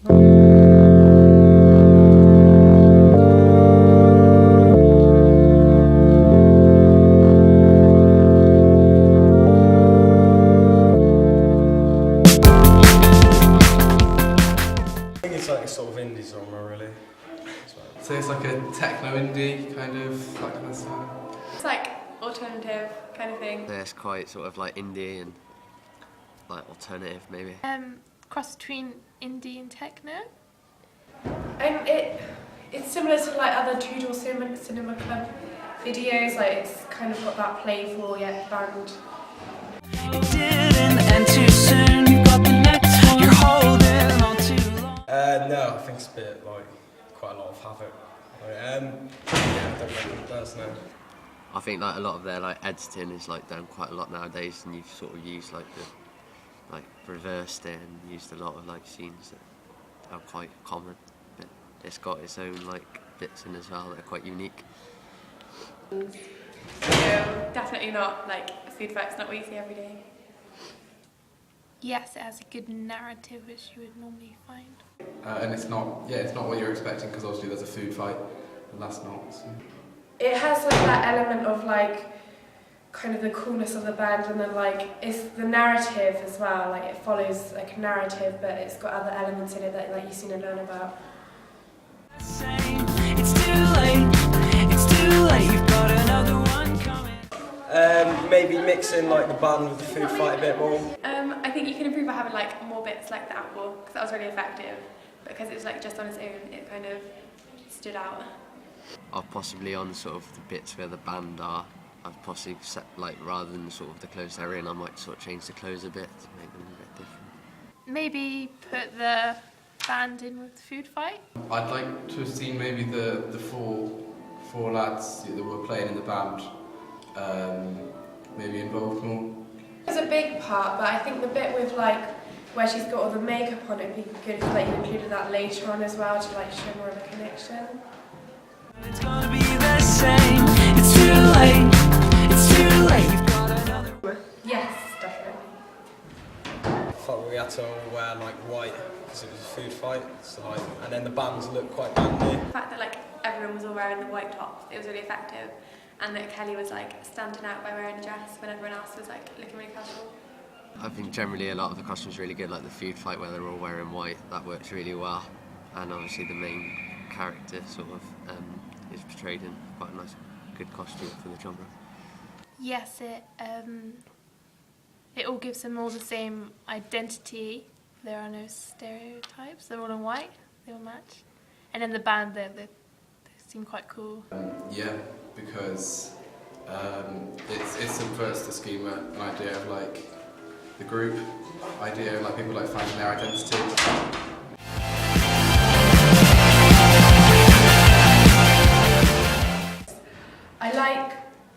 think it's like a sort of indie genre, really. So it's like a techno indie kind of, that kind of style. It's like alternative kind of thing. Yeah, it's quite sort of like indie and like alternative maybe. Cross between indie and techno. And it's similar to like other Two-Door Cinema Club videos, like it's kind of got that playful yet band. It didn't end too soon, you got the next one. You're holding on too long. No, I think it's a bit like quite a lot of havoc. Yeah, I don't think it does, no. I think like a lot of their like editing is like done quite a lot nowadays, and you've sort of used like the reversed it and used a lot of like scenes that are quite common, but it's got its own like bits in as well that are quite unique. So definitely not like a food fight's not what you see every day. Yes, it has a good narrative, which you would normally find. And it's not what you're expecting, because obviously there's a food fight, and that's not. So. It has like that element of like kind of the coolness of the band, and then like it's the narrative as well, like it follows like a narrative, but it's got other elements in it that like you see and learn about. It's too late, you've got another one coming. Maybe mixing like the band with the food fight a bit more. I think you can improve by having like more bits like the apple, because that was really effective, because it was like just on its own, it kind of stood out. Or possibly on sort of the bits where the band are, I've possibly set like rather than sort of the clothes they're in, I might sort of change the clothes a bit to make them a bit different. Maybe put the band in with the food fight. I'd like to have seen maybe the four lads that were playing in the band maybe involved more. It was a big part, but I think the bit with like where she's got all the makeup on, it'd be good if like you included that later on as well to like show more of a connection. It's gonna be the same. It's too late, you've got another. Yes, definitely. I thought we had to all wear like white because it was a food fight, so like, and then the bands looked quite bandy. The fact that like everyone was all wearing the white tops, it was really effective, and that Kelly was like standing out by wearing a dress when everyone else was like looking really casual. I think generally a lot of the costumes really good, like the food fight where they're all wearing white, that works really well. And obviously the main character sort of is portrayed in quite a nice, good costume for the genre. Yes, it all gives them all the same identity. There are no stereotypes. They're all in white. They all match. And then the band, they seem quite cool. Yeah, because it subverts the schema, an idea of like the group, idea of like people like finding their identity. I like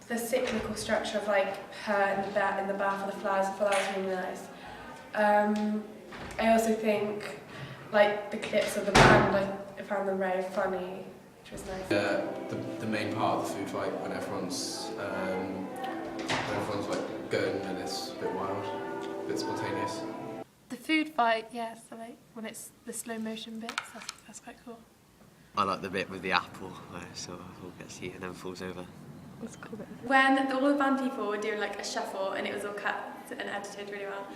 the cyclical structure of like her in the bath of the flowers. I thought that was really nice. I also think like the clips of the band, I found them very funny, which was nice. The main part of the food fight when everyone's like going and it's a bit wild, a bit spontaneous. The food fight, yes, I like when it's the slow motion bits. That's quite cool. I like the bit with the apple where it sort of all gets eaten and then falls over. That's cool. When all the band people were doing like a shuffle and it was all cut and edited really well,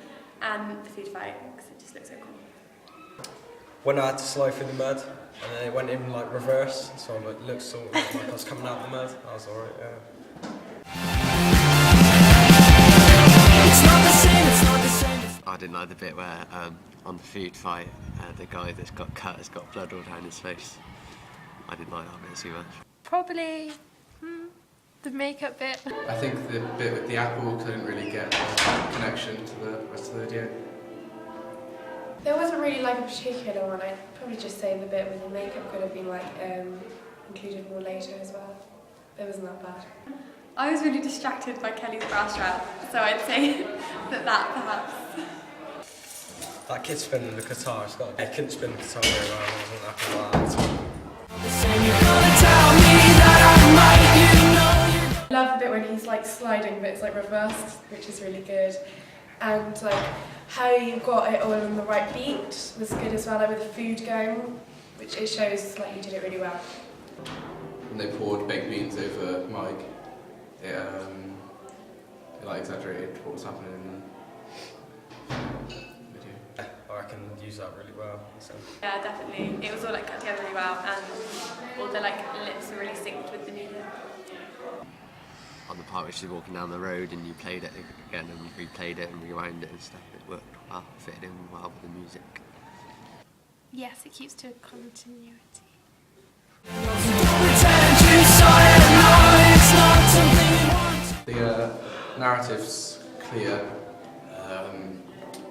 and the food fight, because it just looks so cool. When I had to slide through the mud, and then it went in like reverse, so it looked sort of like I was coming out of the mud. I was alright, yeah. It's not the same, it's not the same. I didn't like the bit where on the food fight, the guy that's got cut has got blood all down his face. I didn't like that bit too much. Probably the makeup bit. I think the bit with the apple couldn't really get a connection to the rest of the video. There wasn't really like a particular one. I'd probably just say the bit with the makeup could have been like included more later as well. It wasn't that bad. I was really distracted by Kelly's bra strap, so I'd say that perhaps. That kid spinning the guitar, I couldn't spin the guitar very well, I wasn't happy with that. I love the bit when he's like sliding but it's like reversed, which is really good. And like how you got it all on the right beat was good as well, like with the food going, which it shows like you did it really well. When they poured baked beans over Mike, it like exaggerated what was happening in the video. Yeah, I can use that really well. So. Yeah, definitely. It was all like cut together really well, and all the like lips were really synced with the music. On the part where she's walking down the road and you played it again and replayed it and rewound it and stuff, it worked well, fitted in well with the music. Yes, it keeps to a continuity. The narrative's clear.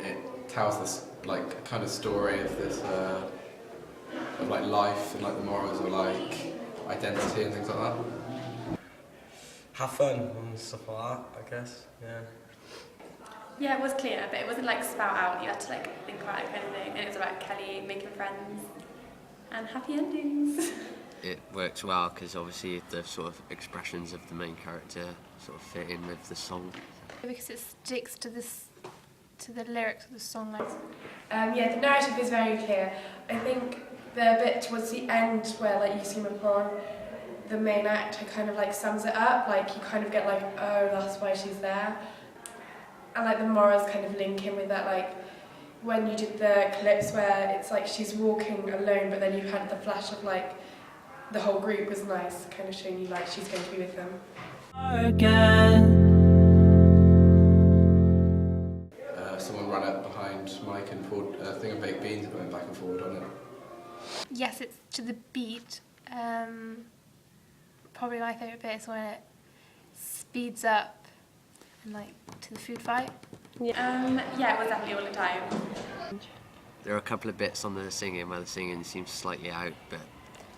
It tells this like kind of story of this of like life and like the morals of like identity and things like that. Have fun and stuff like that, I guess. Yeah. Yeah, it was clear, but it wasn't like spout out. You had to like think about it kind of thing. And it was about Kelly making friends and happy endings. It works well because obviously the sort of expressions of the main character sort of fit in with the song. Because it sticks to the lyrics of the song. Like, Yeah, the narrative is very clear. I think the bit towards the end where like you see Macron, the main actor kind of like sums it up. Like you kind of get like, oh, that's why she's there. And like the morals kind of link in with that, like when you did the clips where it's like she's walking alone, but then you had the flash of like the whole group was nice, kind of showing you like she's going to be with them. Someone ran up behind Mike and poured a thing of baked beans and went back and forward on it. yes, it's to the beat. Probably my favourite bit is when it speeds up and like to the food fight. Yeah, it was definitely all the time. There are a couple of bits on the singing where the singing seems slightly out, but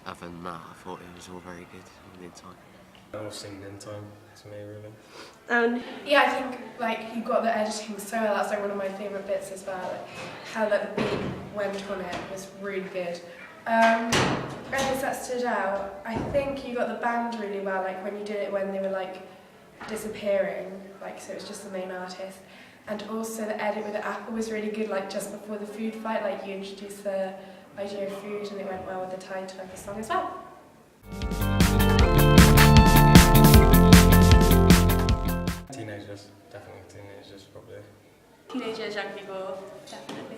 other than that, I thought it was all very good in time. All singing in time to me, really. Yeah, I think like you got the editing so well. That's like one of my favourite bits as well. Like, how like the beat went on it was really good. Areas that stood out, I think you got the band really well. Like when you did it when they were like disappearing, like so it was just the main artist. And also the edit with the apple was really good. Like just before the food fight, like you introduced the idea of food, and it went well with the title of the song as well. Teenagers, definitely teenagers, probably. Teenagers, young people, definitely.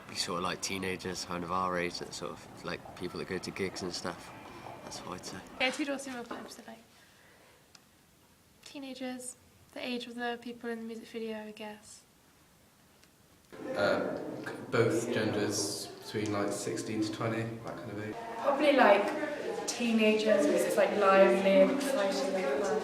We sort of like teenagers, kind of our age, that sort of like people that go to gigs and stuff. That's what I'd say. Yeah, two door similar vibes, so like teenagers, the age of the people in the music video, I guess. Both genders between like 16 to 20, that kind of age. Probably like teenagers because it's like lively and exciting like that.